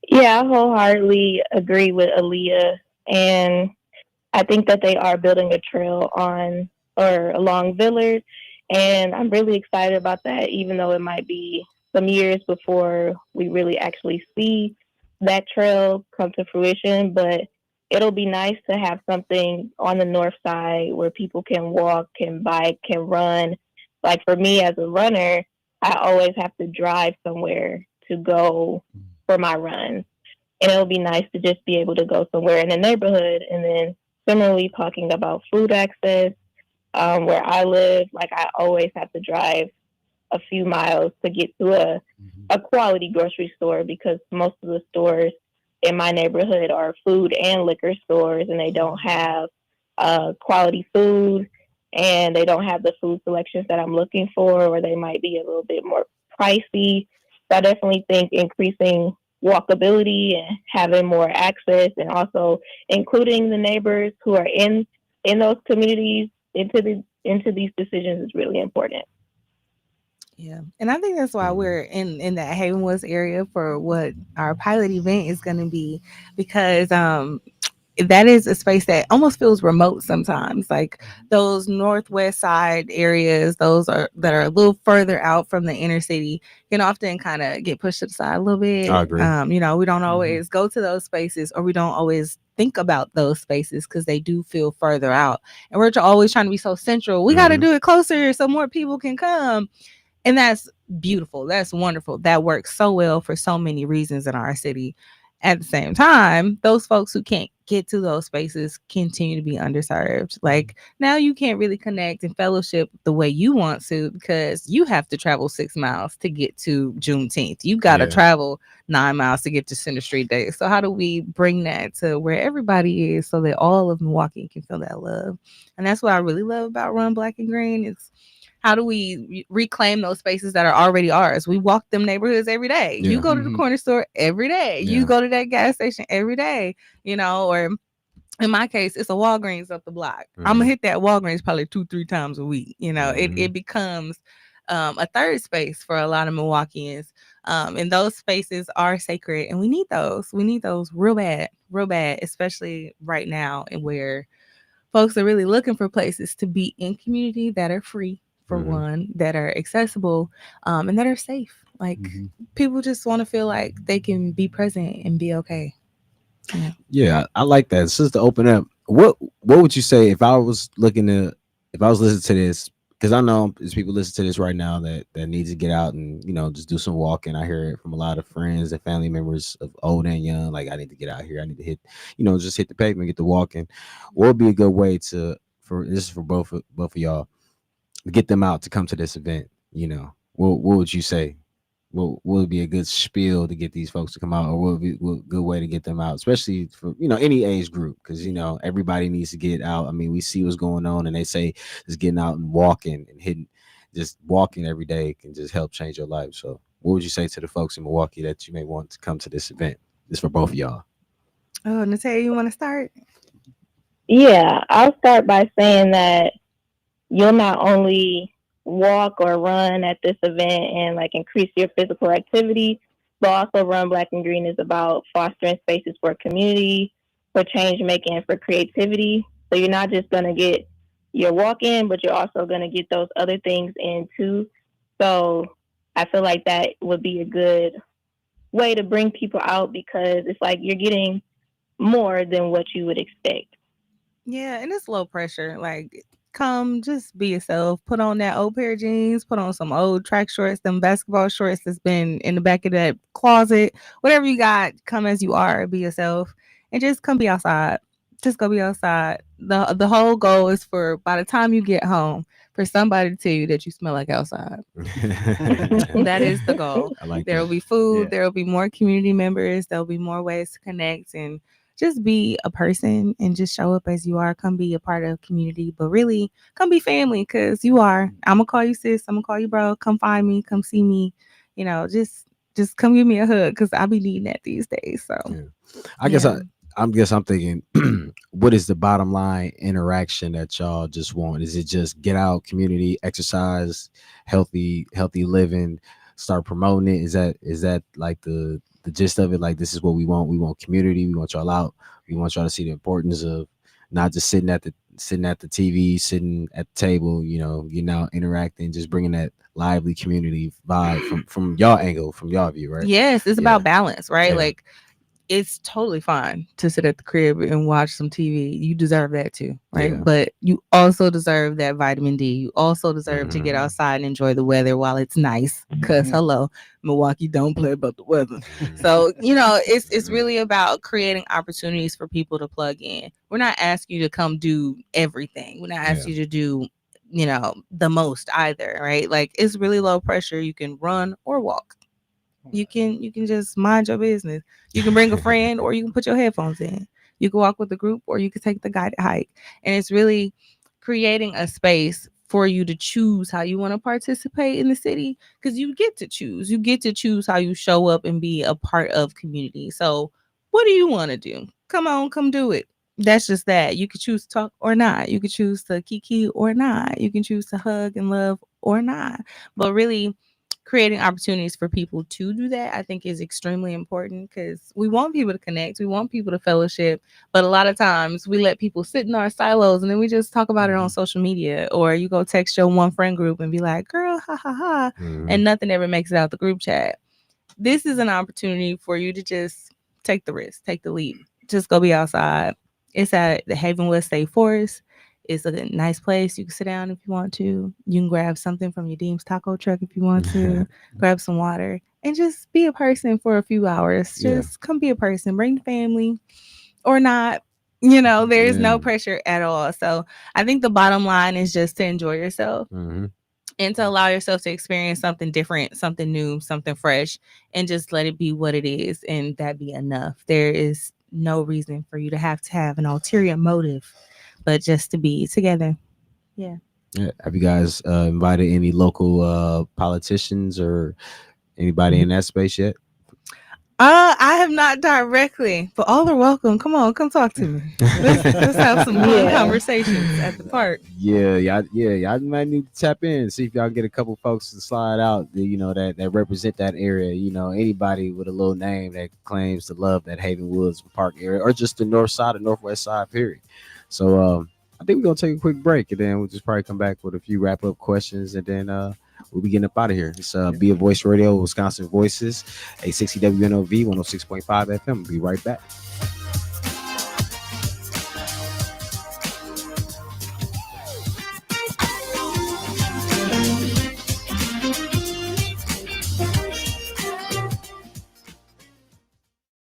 Yeah, I wholeheartedly agree with Aaliyah, and I think that they are building a trail on or along Villard, and I'm really excited about that, even though it might be some years before we really actually see that trail come to fruition. But it'll be nice to have something on the north side where people can walk, can bike, can run. Like for me as a runner, I always have to drive somewhere to go for my runs. And it'll be nice to just be able to go somewhere in the neighborhood. And then similarly, talking about food access, where I live, like I always have to drive a few miles to get to a quality grocery store, because most of the stores in my neighborhood are food and liquor stores, and they don't have quality food, and they don't have the food selections that I'm looking for, or they might be a little bit more pricey. So I definitely think increasing walkability and having more access, and also including the neighbors who are in those communities into these decisions is really important. Yeah. And I think that's why we're in that Haven Woods area for what our pilot event is going to be, because that is a space that almost feels remote sometimes. Like those northwest side areas, those that are a little further out from the inner city, can often kind of get pushed to the side a little bit. I agree. We don't always go to those spaces, or we don't always think about those spaces because they do feel further out. And we're always trying to be so central. We got to do it closer so more people can come. And that's beautiful. That's wonderful. That works so well for so many reasons in our city. At the same time, those folks who can't get to those spaces continue to be underserved. Like now you can't really connect and fellowship the way you want to, because you have to travel 6 miles to get to Juneteenth. You got to travel 9 miles to get to Center Street Day. So how do we bring that to where everybody is, so that all of Milwaukee can feel that love? And that's what I really love about Run Black and Green. It's how do we reclaim those spaces that are already ours? We walk them neighborhoods every day. You go to the corner store every day. You go to that gas station every day, or in my case, it's a Walgreens up the block. I'm gonna hit that Walgreens probably 2-3 times a week. It becomes a third space for a lot of Milwaukeeans. And those spaces are sacred, and we need those. We need those real bad, especially right now, and where folks are really looking for places to be in community that are free, for one, that are accessible, and that are safe. Like people just want to feel like they can be present and be okay. Yeah, I like that. Just to open up, what would you say if I was listening to this? Because I know there's people listening to this right now that need to get out and just do some walking. I hear it from a lot of friends and family members of old and young. Like, I need to get out here. I need to hit, just hit the pavement, get to walking. What would be a good way for both of y'all, to get them out to come to this event? What would you say? what would be a good spiel to get these folks to come out, or what would be a good way to get them out, especially for any age group, because everybody needs to get out. I mean, we see what's going on, and they say just getting out and walking and hitting, just walking every day can just help change your life. So, what would you say to the folks in Milwaukee that you may want to come to this event? This for both of y'all. Oh, Natalia, you want to start? Yeah, I'll start by saying that you'll not only walk or run at this event and like increase your physical activity, but also Run Black and Green is about fostering spaces for community, for change making, and for creativity. So you're not just going to get your walk in, but you're also going to get those other things in too. So I feel like that would be a good way to bring people out, because it's like you're getting more than what you would expect. Yeah, and it's low pressure. Like, come, just be yourself. Put on that old pair of jeans. Put on some old track shorts, them basketball shorts that's been in the back of that closet. Whatever you got, come as you are. Be yourself, and just come be outside. Just go be outside. The whole goal is for, by the time you get home, for somebody to tell you that you smell like outside. That is the goal. There will be food. Yeah. There will be more community members. There will be more ways to connect, and just be a person and just show up as you are. Come be a part of community, but really come be family, because you are. I'm going to call you sis. I'm going to call you bro. Come find me. Come see me. Just come give me a hug, because I be needing that these days. So yeah. I guess I'm thinking, what is the bottom line interaction that y'all just want? Is it just get out, community, exercise, healthy living, start promoting it? Is that like the gist of it? Like, this is what we want. We want community. We want y'all out. We want y'all to see the importance of not just sitting at the TV, sitting at the table, getting out, interacting, just bringing that lively community vibe from y'all angle, from y'all view, right? Yes, it's about balance, right? Yeah. Like, it's totally fine to sit at the crib and watch some TV. You deserve that too, right? Yeah. But you also deserve that vitamin D. You also deserve to get outside and enjoy the weather while it's nice. Because hello, Milwaukee don't play about the weather. So, it's really about creating opportunities for people to plug in. We're not asking you to come do everything. We're not asking you to do, the most either, right? Like, it's really low pressure. You can run or walk. You can just mind your business. You can bring a friend, or you can put your headphones in. You can walk with a group, or you can take the guided hike. And it's really creating a space for you to choose how you want to participate in the city, because you get to choose. You get to choose how you show up and be a part of community. So what do you want to do? Come on, come do it. That's just that. You could choose to talk or not. You could choose to kiki or not. You can choose to hug and love or not. But really, creating opportunities for people to do that, I think, is extremely important, because we want people to connect. We want people to fellowship. But a lot of times we let people sit in our silos, and then we just talk about it on social media, or you go text your one friend group and be like, girl, ha, ha, ha. And nothing ever makes it out the group chat. This is an opportunity for you to just take the risk, take the leap. Just go be outside. It's at the Havenwood State Forest. It's a nice place. You can sit down if you want to. You can grab something from your Deems taco truck if you want to. Grab some water and just be a person for a few hours. Just come be a person. Bring the family or not. There's no pressure at all. So I think the bottom line is just to enjoy yourself and to allow yourself to experience something different, something new, something fresh, and just let it be what it is, and that be enough. There is no reason for you to have an ulterior motive, but just to be together. Yeah. Have you guys invited any local politicians or anybody in that space yet? I have not directly, but all are welcome. Come on, come talk to me. Let's have some fun conversations at the park. Y'all might need to tap in, see if y'all get a couple folks to slide out, that represent that area. Anybody with a little name that claims to love that Haven Woods Park area, or just the north side or northwest side, period. So I think we're gonna take a quick break, and then we'll just probably come back with a few wrap-up questions, and then we'll be getting up out of here. It's Be a Voice Radio, Wisconsin Voices, 860 WNOV, 106.5 FM. We'll be right back.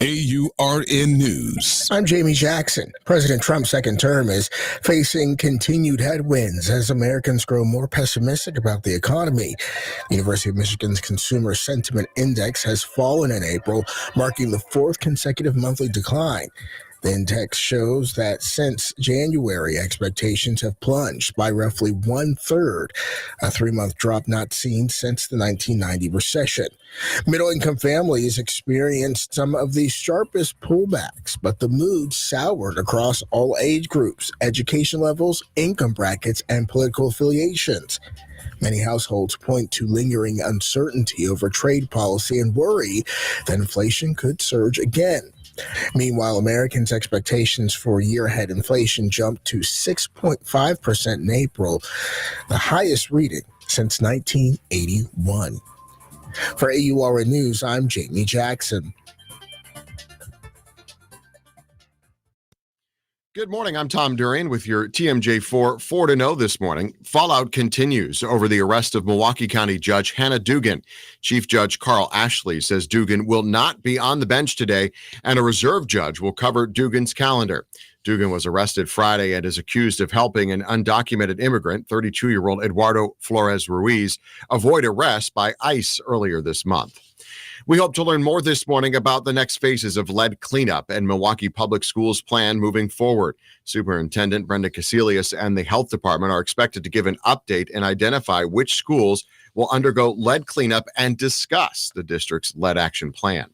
AURN News. I'm Jamie Jackson. President Trump's second term is facing continued headwinds as Americans grow more pessimistic about the economy. The University of Michigan's Consumer Sentiment Index has fallen in April, marking the fourth consecutive monthly decline. The index shows that since January, expectations have plunged by roughly 1/3, a 3-month drop not seen since the 1990 recession. Middle-income families experienced some of the sharpest pullbacks, but the mood soured across all age groups, education levels, income brackets, and political affiliations. Many households point to lingering uncertainty over trade policy and worry that inflation could surge again. Meanwhile, Americans' expectations for year-ahead inflation jumped to 6.5% in April, the highest reading since 1981. For AURN News, I'm Jamie Jackson. Good morning. I'm Tom Durian with your TMJ4 4 to know this morning. Fallout continues over the arrest of Milwaukee County Judge Hannah Dugan. Chief Judge Carl Ashley says Dugan will not be on the bench today, and a reserve judge will cover Dugan's calendar. Dugan was arrested Friday and is accused of helping an undocumented immigrant, 32-year-old Eduardo Flores Ruiz, avoid arrest by ICE earlier this month. We hope to learn more this morning about the next phases of lead cleanup and Milwaukee Public Schools plan moving forward. Superintendent Brenda Casilius and the Health Department are expected to give an update and identify which schools will undergo lead cleanup and discuss the district's lead action plan.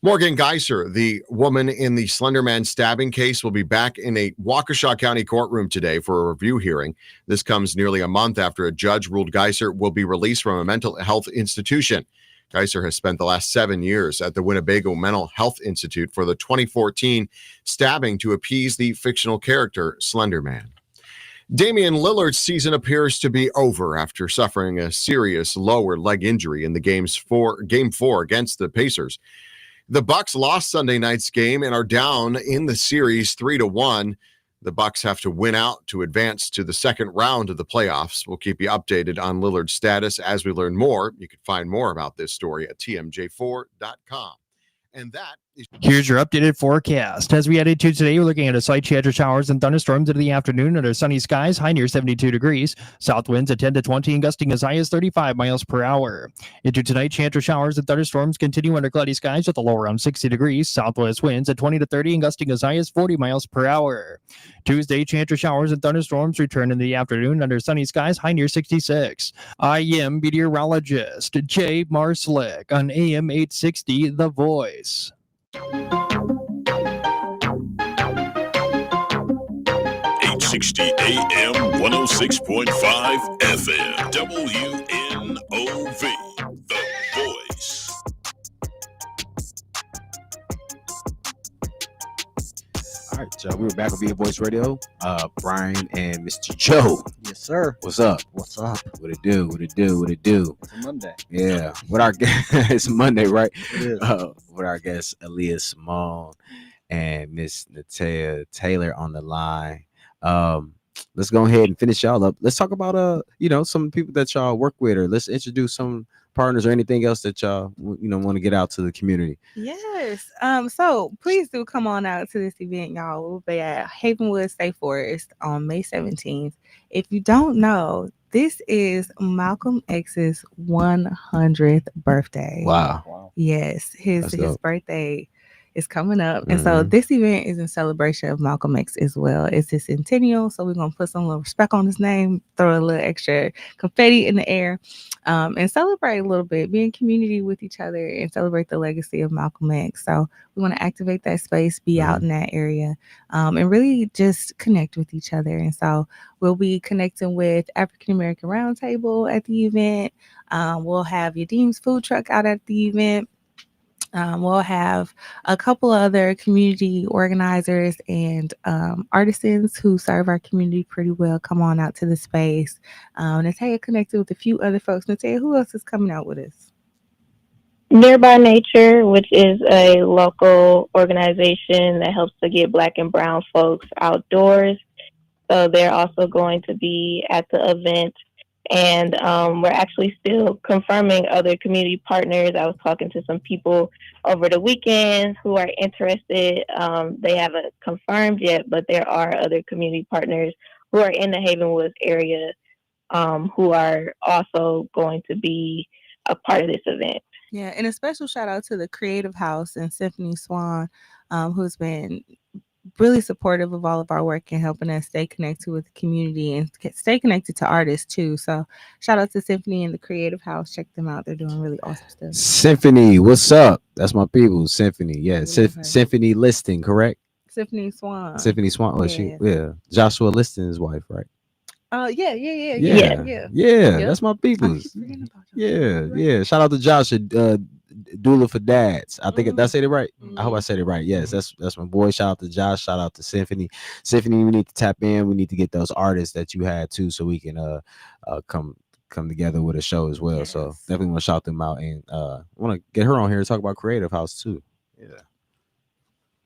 Morgan Geiser, the woman in the Slender Man stabbing case, will be back in a Waukesha County courtroom today for a review hearing. This comes nearly a month after a judge ruled Geiser will be released from a mental health institution. Geiser has spent the last 7 years at the Winnebago Mental Health Institute for the 2014 stabbing to appease the fictional character Slender Man. Damian Lillard's season appears to be over after suffering a serious lower leg injury in the Game 4 against the Pacers. The Bucks lost Sunday night's game and are down in the series 3-1. The Bucks have to win out to advance to the second round of the playoffs. We'll keep you updated on Lillard's status as we learn more. You can find more about this story at tmj4.com. And that is... Here's your updated forecast. As we head into today, we're looking at a slight chance of showers and thunderstorms into the afternoon under sunny skies, high near 72 degrees. South winds at 10 to 20 and gusting as high as 35 miles per hour. Into tonight, chance of showers and thunderstorms continue under cloudy skies with a low around 60 degrees. Southwest winds at 20 to 30 and gusting as high as 40 miles per hour. Tuesday, chance of showers and thunderstorms return in the afternoon under sunny skies, high near 66. I am meteorologist Jay Marslick on AM 860 The Voice. 860 AM 106.5 FM WNOV The Voice. All right, y'all. We're back on Be A Voice Radio. Brian and Mr. Joe. Yes, sir. What's up? What's up? What it do? What it do? What it do? It's a Monday. Yeah. What our it's Monday, right? It is. With our guests Aaliyah Simone and Miss Natea Taylor on the line. Let's go ahead and finish y'all up. Let's talk about some people that y'all work with, or let's introduce some partners or anything else that y'all want to get out to the community. Yes. So please do come on out to this event, y'all. We'll be at Havenwood State Forest on May 17th. If you don't know, this is Malcolm X's 100th birthday. Wow. Yes, his birthday is coming up. And Mm-hmm. so this event is in celebration of Malcolm X as well. It's his centennial, so we're going to put some little respect on his name, throw a little extra confetti in the air, and celebrate a little bit, be in community with each other and celebrate the legacy of Malcolm X. So we want to activate that space, be out in that area, and really just connect with each other. And so we'll be connecting with African American Roundtable at the event. We'll have Yadim's food truck out at the event. We'll have a couple other community organizers and artisans who serve our community pretty well come on out to the space. Natea connected with a few other folks. Natea, who else is coming out with us? Nearby Nature, which is a local organization that helps to get Black and brown folks outdoors. So they're also going to be at the event. And we're actually still confirming other community partners. I was talking to some people over the weekend who are interested. They haven't confirmed yet, but there are other community partners who are in the Haven Woods area who are also going to be a part of this event. Yeah, and a special shout out to the Creative House and Symphony Swan, who's been really supportive of all of our work and helping us stay connected with the community and stay connected to artists too. So shout out to Symphony and the Creative House. Check them out. They're doing really awesome stuff. Symphony, what's up? That's my people. Symphony. Yeah. Symphony Listing, correct? Symphony Swan. Symphony Swan. Oh, Joshua Liston's wife, right? Yeah. That's my people. Yeah. Shout out to Josh, Doula for Dads. I think did I say it right? I hope I said it right. Yes, that's my boy. Shout out to Josh. Shout out to Symphony. Symphony, we need to tap in. We need to get those artists that you had too, so we can come together with a show as well. Yes. So definitely want to shout them out, and want to get her on here to talk about Creative House too. Yeah.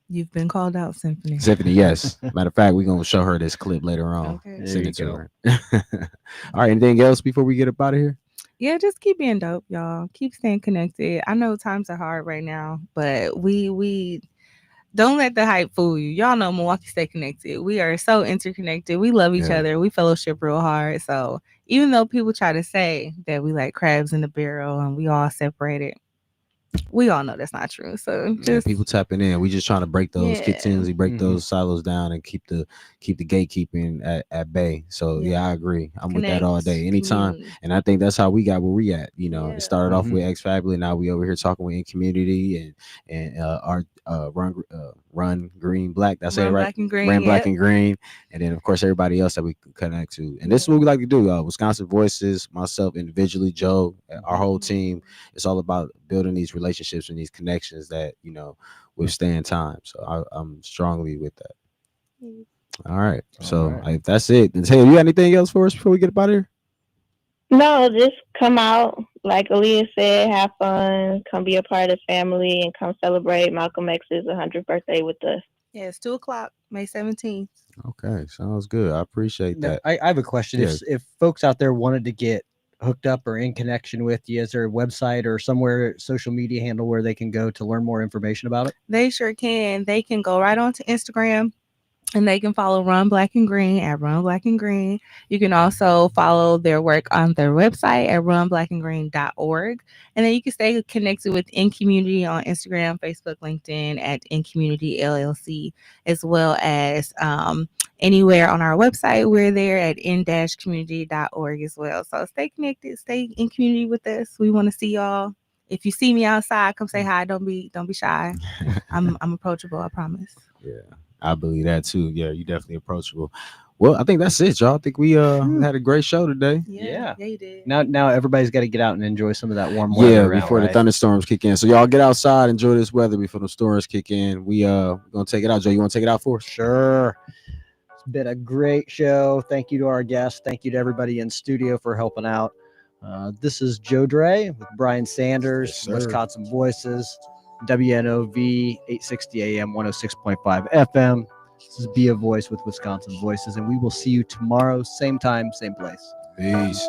You've been called out, Symphony. Symphony, yes. Matter of fact, we're gonna show her this clip later on. Okay. Send it to her. All right. Anything else before we get up out of here? Yeah, just keep being dope, y'all. Keep staying connected. I know times are hard right now, but we don't let the hype fool you. Y'all know Milwaukee stay connected. We are so interconnected. We love each other. We fellowship real hard. So even though people try to say that we like crabs in the barrel and we all separated, we all know that's not true. So just people tapping in. We just trying to break those continuously, break those silos down, and keep the gatekeeping at bay. So I agree. I'm with that all day, anytime. And I think that's how we got where we at. You know, it started off with X Family. Now we over here talking with In Community and our Run Green Black. That's it, right? Black and Green, Run Black and Green, and then of course everybody else that we connect to. And this is what we like to do. Wisconsin Voices, myself individually, Joe, our whole team. It's all about building these relationships and these connections that withstand time. So I'm strongly with that. All right. So that's it. And Taylor, you got anything else for us before we get up out of here? No, just come out. Like Aaliyah said, have fun, come be a part of the family, and come celebrate Malcolm X's 100th birthday with us. Yeah, it's 2:00, May 17th. Okay, sounds good. I appreciate that. I have a question. If folks out there wanted to get hooked up or in connection with you, is there a website or somewhere, social media handle where they can go to learn more information about it? They sure can. They can go right onto Instagram. And they can follow Run Black and Green at Run Black and Green. You can also follow their work on their website at runblackandgreen.org. And then you can stay connected with In Community on Instagram, Facebook, LinkedIn at In Community LLC, as well as anywhere on our website. We're there at in-community.org as well. So stay connected, stay in community with us. We want to see y'all. If you see me outside, come say hi. Don't be shy. I'm approachable, I promise. Yeah. I believe that too. Yeah, you definitely approachable. Well, I think that's it, y'all. I think we had a great show today. Yeah, you did. Now everybody's got to get out and enjoy some of that warm weather. Before the thunderstorms kick in. So y'all get outside, enjoy this weather before the storms kick in. We gonna take it out. Joe, you want to take it out for us? Sure. It's been a great show. Thank you to our guests. Thank you to everybody in studio for helping out. This is Joe Dray with Brian Sanders, Wisconsin Voices. WNOV 860 AM 106.5 FM. This is Be a Voice with Wisconsin Voices, and we will see you tomorrow, same time, same place. Peace.